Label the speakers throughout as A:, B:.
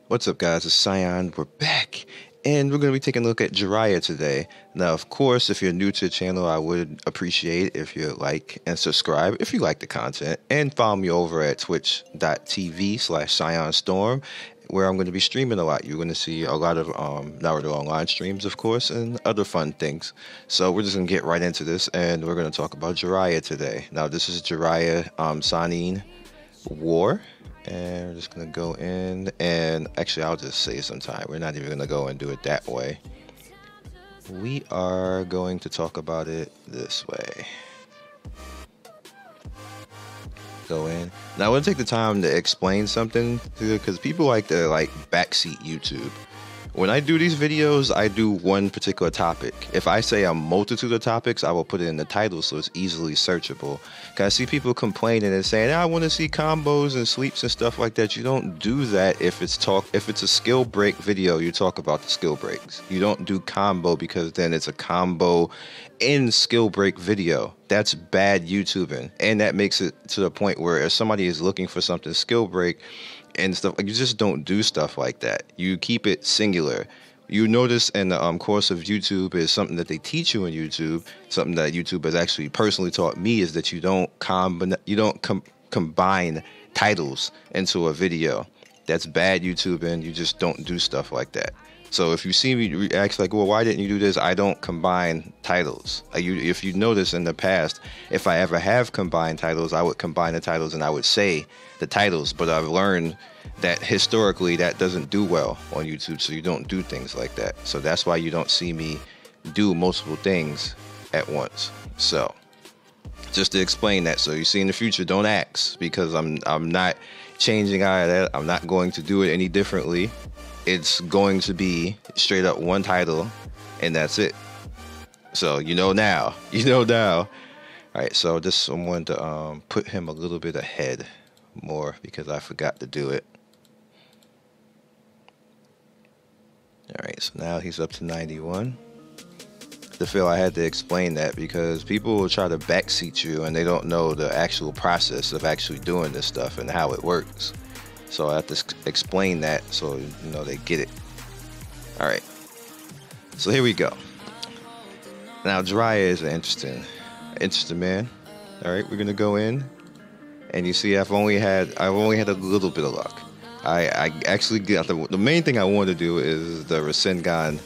A: What's up, guys? It's Cyan. We're back, and we're going to be taking a look at Jiraiya today. Now, of course, if you're new to the channel, I would appreciate if you like and subscribe if you like the content, and follow me over at twitch.tv/CyanStorm, where I'm going to be streaming a lot. You're going to see a lot of Naruto online streams, of course, and other fun things. So we're just going to get right into this, and we're going to talk about Jiraiya today. Now, this is Jiraiya Sannin War. And we're just going to go in, and actually I'll just save some time. We're not even going to go and do it that way. We are going to talk about it this way. Go in. Now I want to take the time to explain something, because people like to backseat YouTube. When I do these videos, I do one particular topic. If I say a multitude of topics, I will put it in the title so it's easily searchable. Cause I see people complaining and saying, I want to see combos and sleeps and stuff like that. You don't do that if it's a skill break video, you talk about the skill breaks. You don't do combo, because then it's a combo in skill break video. That's bad YouTubing. And that makes it to the point where if somebody is looking for something skill break and stuff, you just don't do stuff like that. You keep it singular. You notice in the course of YouTube is something that they teach you in YouTube. Something that YouTube has actually personally taught me is that you don't combine titles into a video. That's bad YouTubing. You just don't do stuff like that. So if you see me ask like, well, why didn't you do this? I don't combine titles. If you notice in the past, if I ever have combined titles, I would combine the titles and I would say the titles. But I've learned that historically that doesn't do well on YouTube, so you don't do things like that. So that's why you don't see me do multiple things at once. So just to explain that, so you see in the future, don't ask, because I'm not changing out of that. I'm not going to do it any differently. It's going to be straight up one title, and that's it. So you know now. All right, so just I wanted to put him a little bit ahead more because I forgot to do it. All right, so now he's up to 91. I feel I had to explain that because people will try to backseat you and they don't know the actual process of actually doing this stuff and how it works. So I have to explain that so you know they get it. All right, so here we go. Now Jiraiya is an interesting man. All right, we're gonna go in, and you see I've only had a little bit of luck. I actually got the main thing I wanted to do is the Rasengan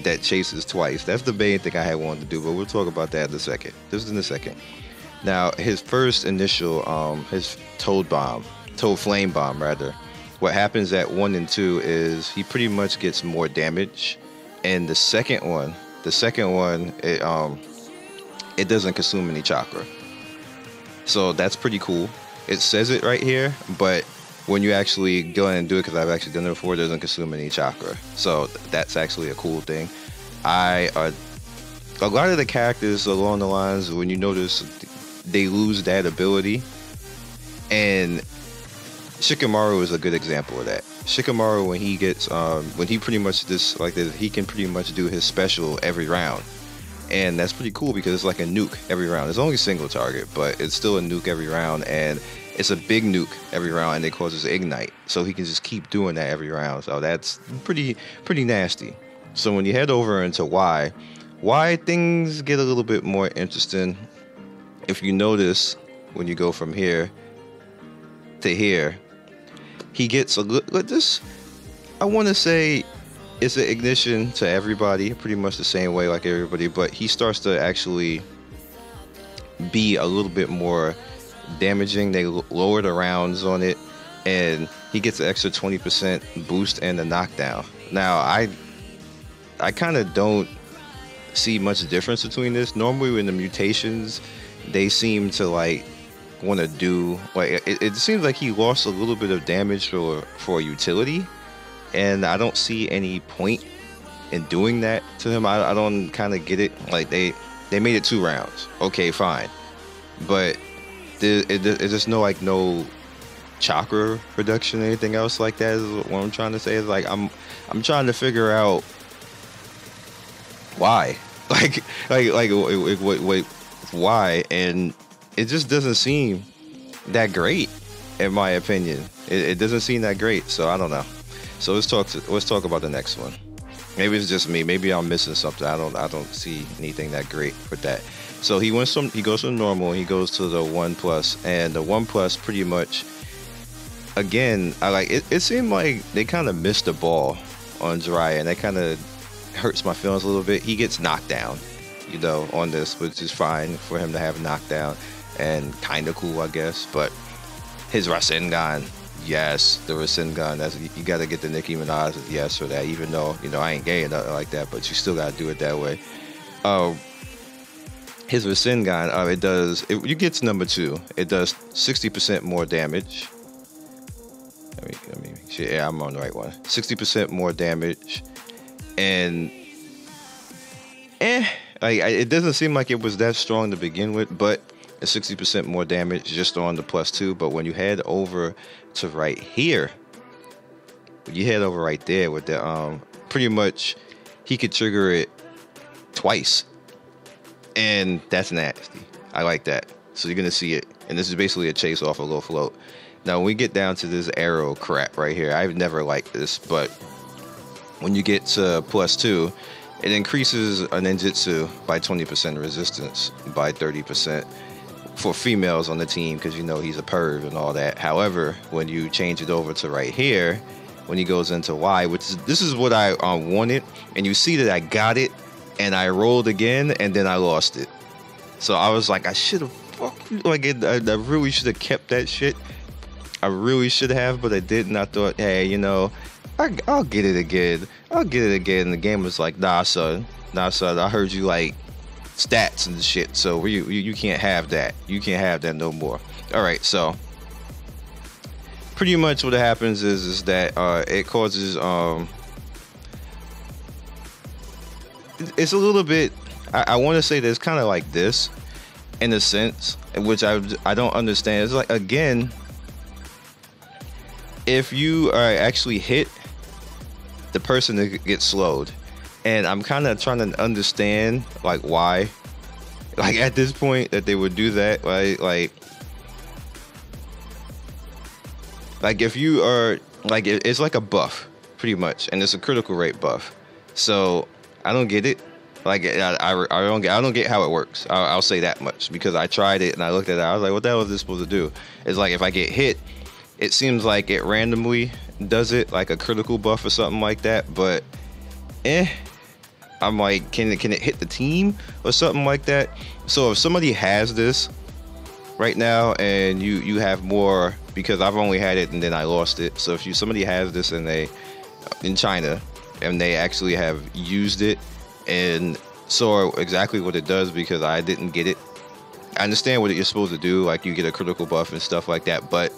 A: that chases twice. That's the main thing I had wanted to do, but we'll talk about that in a second. Just in a second. Now his first initial his Toad Flame Bomb rather. What happens at 1 and 2 is he pretty much gets more damage, and the second one it doesn't consume any chakra. So that's pretty cool. It says it right here, but when you actually go in and do it, because I've actually done it before, it doesn't consume any chakra. So that's actually a cool thing. A lot of the characters along the lines, when you notice, they lose that ability, and Shikamaru is a good example of that. Shikamaru, when he gets when he pretty much he can pretty much do his special every round, and that's pretty cool because it's like a nuke every round. It's only a single target, but it's still a nuke every round, and it's a big nuke every round, and it causes ignite, so he can just keep doing that every round. So that's pretty nasty. So when you head over into why things get a little bit more interesting. If you notice, when you go from here to here, he gets a little, I want to say it's an ignition to everybody, pretty much the same way like everybody, but he starts to actually be a little bit more damaging. They lower the rounds on it, and he gets an extra 20% boost and the knockdown. Now, I kind of don't see much difference between this. Normally, when the mutations, they seem to want to do it seems like he lost a little bit of damage for utility, and I don't see any point in doing that to him. I don't kind of get it. Like they made it 2 rounds, okay, fine, but there's just no chakra reduction or anything else like that. Is what I'm trying to say. Is like I'm trying to figure out why, why, and it just doesn't seem that great, in my opinion. It doesn't seem that great, so I don't know. So let's talk about the next one. Maybe it's just me. Maybe I'm missing something. I don't see anything that great with that. So he goes from normal. He goes to the 1 plus, and the 1 plus pretty much. Again, I like it. It seemed like they kind of missed the ball on Jiraiya, and that kind of hurts my feelings a little bit. He gets knocked down, you know, on this, which is fine for him to have knockdown and kind of cool, I guess. But his Rasengan. Yes, the Rasengan. That's, you got to get the Nicki Minaj yes for that. Even though, you know, I ain't gay or nothing like that, but you still got to do it that way. His Rasengan, it does. You get to number 2. It does 60% more damage. Let me. Yeah, I'm on the right one. 60% more damage, and it doesn't seem like it was that strong to begin with, but it's 60% more damage just on the +2. But when you head over to right here, you head over right there with the pretty much he could trigger it twice, and that's nasty. I like that. So you're gonna see it, and this is basically a chase off a low float. Now when we get down to this arrow crap right here, I've never liked this, but when you get to +2, it increases a ninjutsu by 20%, resistance by 30%. For females on the team, because you know he's a perv and all that. However, when you change it over to right here, when he goes into Y, this is what I wanted, and you see that I got it, and I rolled again, and then I lost it. So I was like, I should have I really should have kept that shit. I really should have, but I didn't. I thought, hey, you know, I'll get it again. I'll get it again. And the game was like, nah, son. I heard you like stats and shit, so you can't have that. You can't have that no more. All right, so pretty much what happens is that it causes it's a little bit. I want to say that it's kind of like this in a sense, which I don't understand. It's like, again, if you are actually hit, the person gets slowed. And I'm kind of trying to understand, like, why, like, at this point that they would do that, right? Like if you are, like, it's like a buff, pretty much, and it's a critical rate buff. So I don't get it. Like, I don't get how it works. I'll say that much, because I tried it and I looked at it. I was like, what the hell is this supposed to do? It's like if I get hit, it seems like it randomly does it, like a critical buff or something like that. But I'm like, can it hit the team or something like that? So if somebody has this right now and you have more, because I've only had it and then I lost it. So if somebody has this and they in China and they actually have used it and saw exactly what it does, because I didn't get it. I understand what you're supposed to do, like you get a critical buff and stuff like that, but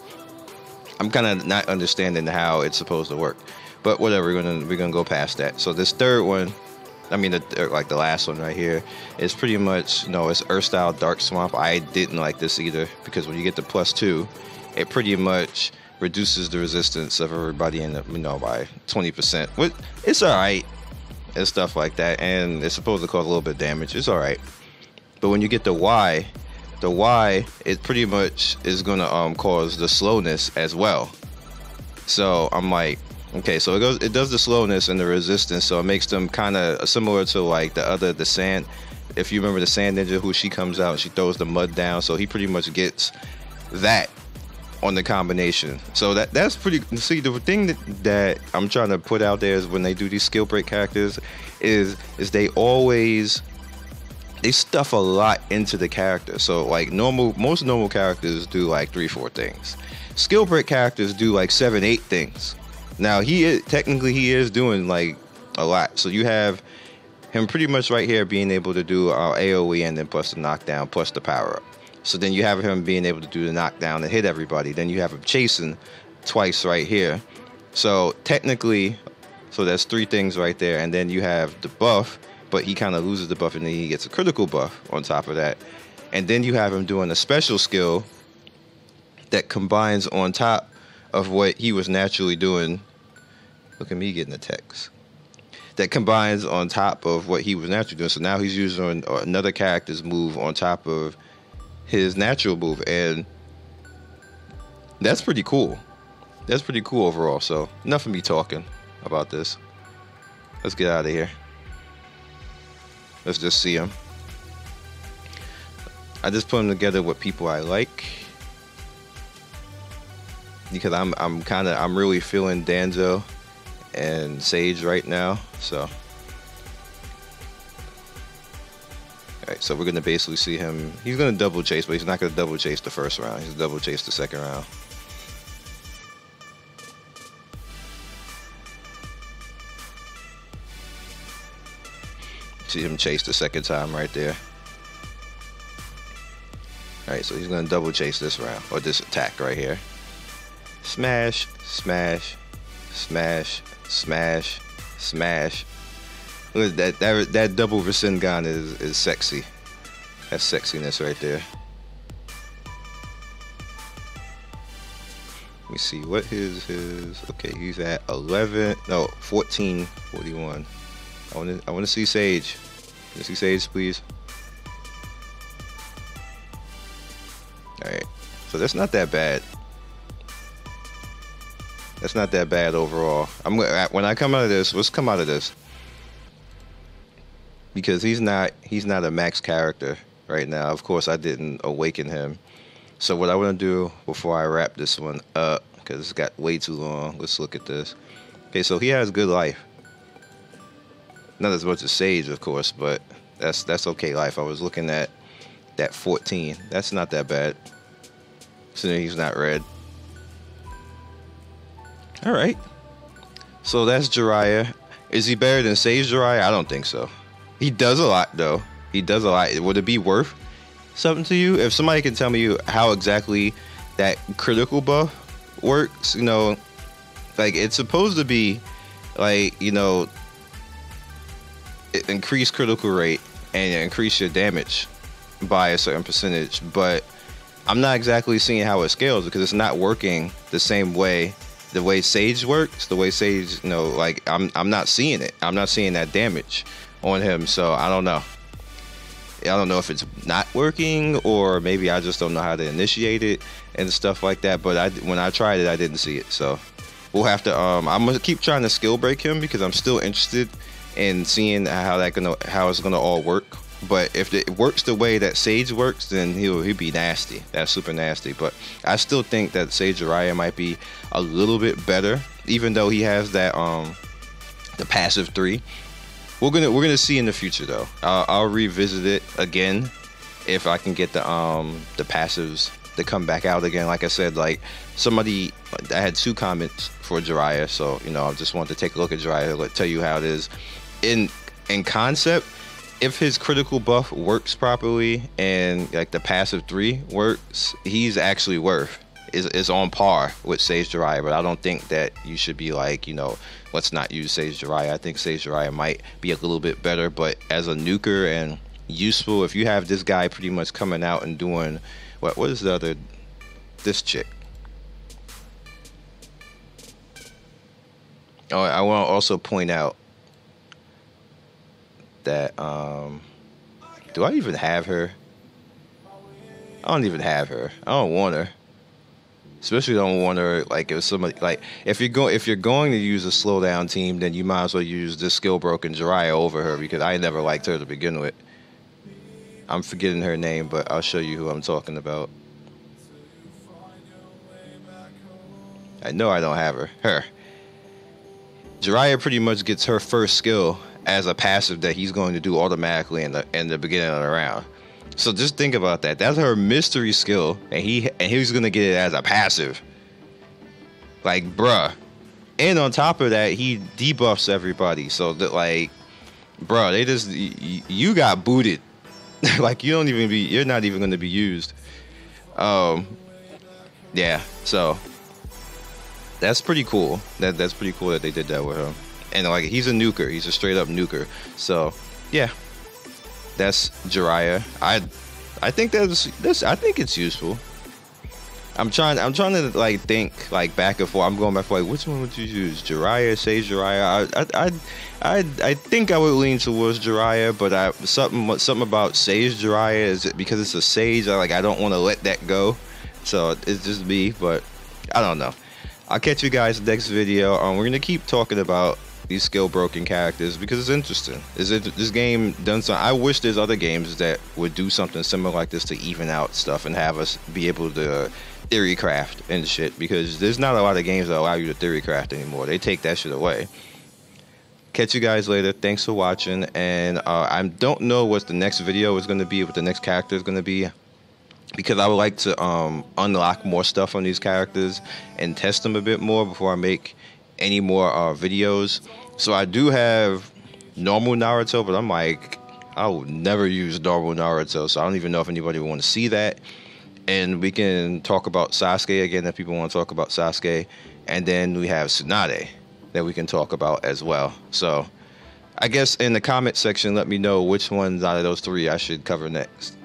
A: I'm kind of not understanding how it's supposed to work. But whatever, we're gonna go past that. So this third one, I mean, the last one right here is pretty much, you know, it's Earth Style Dark Swamp. I didn't like this either, because when you get to +2, it pretty much reduces the resistance of everybody in the, you know, by 20%. It's all right and stuff like that, and it's supposed to cause a little bit of damage. It's all right. But when you get the Y, it pretty much is gonna cause the slowness as well. So I'm like, okay, so it does the slowness and the resistance, so it makes them kind of similar to like the sand. If you remember the sand ninja, who she comes out and she throws the mud down, so he pretty much gets that on the combination. So that's pretty. See, the thing that I'm trying to put out there is when they do these skill break characters, is they always stuff a lot into the character. So like most normal characters do like 3-4 things. Skill break characters do like 7-8 things. Now he is doing like a lot. So you have him pretty much right here being able to do AoE and then plus the knockdown plus the power up. So then you have him being able to do the knockdown and hit everybody. Then you have him chasing twice right here. So technically, so that's 3 things right there. And then you have the buff, but he kind of loses the buff and then he gets a critical buff on top of that. And then you have him doing a special skill that combines on top of what he was naturally doing. Look at me getting the text. That combines on top of what he was naturally doing. So now he's using another character's move on top of his natural move, and that's pretty cool. That's pretty cool overall. So enough of me talking. about this. Let's get out of here. Let's just see him. I just put them together with people I like, because I'm really feeling Danzo and Sage right now. So alright, so we're gonna basically see him. He's gonna double chase, but he's not gonna double chase the first round. He's gonna double chase the second round. See him chase the second time right there. Alright, so he's gonna double chase this round, or this attack right here. Smash, smash, smash, smash, smash. Look at that double Rasengan is sexy. That's sexiness right there. Let me see what his okay, he's at 1441. I want to see Sage. Can I see Sage, please? Alright, so that's not that bad. That's not that bad overall. When I come out of this, let's come out of this, because he's not a max character right now. Of course, I didn't awaken him. So what I want to do before I wrap this one up, because it's got way too long. Let's look at this. Okay, so he has good life. Not as much as Sage, of course, but that's okay life. I was looking at that 14. That's not that bad. So he's not red. All right. So that's Jiraiya. Is he better than Sage Jiraiya? I don't think so. He does a lot, though. He does a lot. Would it be worth something to you? If somebody can tell me how exactly that critical buff works, you know, like it's supposed to be like, you know, increase critical rate and increase your damage by a certain percentage, but I'm not exactly seeing how it scales, because it's not working the same way. The way Sage works, the way Sage, you know, like I'm not seeing it. I'm not seeing that damage on him, so I don't know. I don't know if it's not working, or maybe I just don't know how to initiate it and stuff like that. But when I tried it, I didn't see it. So we'll have to. I'm gonna keep trying to skill break him, because I'm still interested in seeing how it's gonna all work. But if it works the way that Sage works, then he'll be nasty. That's super nasty. But I still think that Sage Jiraiya might be a little bit better, even though he has that the passive 3. We're gonna see in the future, though. I'll revisit it again if I can get the passives to come back out again. Like I said, like I had 2 comments for Jiraiya, so you know, I just wanted to take a look at Jiraiya, tell you how it is in concept. If his critical buff works properly and like the passive 3 works, he's actually is on par with Sage Jiraiya. But I don't think that you should be like, you know, let's not use Sage Jiraiya. I think Sage Jiraiya might be a little bit better, but as a nuker and useful, if you have this guy pretty much coming out and doing what is the other, this chick. Oh, I want to also point out that do I even have her? I don't even have her. I don't want her. Especially don't want her like if somebody like if you're going to use a slowdown team, then you might as well use this Skillbroken Jiraiya over her, because I never liked her to begin with. I'm forgetting her name, but I'll show you who I'm talking about. I know I don't have her. Jiraiya pretty much gets her first skill as a passive that he's going to do automatically in the beginning of the round. So just think about that. That's her mystery skill, and he's gonna get it as a passive. Like, bruh. And on top of that, he debuffs everybody. So that, like, bruh, they just you got booted. Like you're not even gonna be used. Yeah. So that's pretty cool. That's pretty cool that they did that with him. And like he's a nuker. He's a straight up nuker. So yeah. That's Jiraiya. I think I think it's useful. I'm trying to like think like back and forth. I'm going back for like, which one would you use? Jiraiya, Sage Jiraiya. I think I would lean towards Jiraiya, but something about Sage Jiraiya is because it's a Sage. I don't want to let that go. So it's just me, but I don't know. I'll catch you guys next video. We're gonna keep talking about these skill broken characters because it's interesting. This game done something? I wish there's other games that would do something similar like this to even out stuff and have us be able to theory craft and shit, because there's not a lot of games that allow you to theory craft anymore. They take that shit away. Catch you guys later. Thanks for watching, and I don't know what the next video is going to be, what the next character is going to be, because I would like to unlock more stuff on these characters and test them a bit more before I make any more videos. So I do have normal Naruto, but I'm like, I will never use normal Naruto, so I don't even know if anybody would want to see that. And we can talk about Sasuke again if people want to talk about Sasuke. And then we have Tsunade that we can talk about as well. So I guess in the comment section, let me know which ones out of those three I should cover next.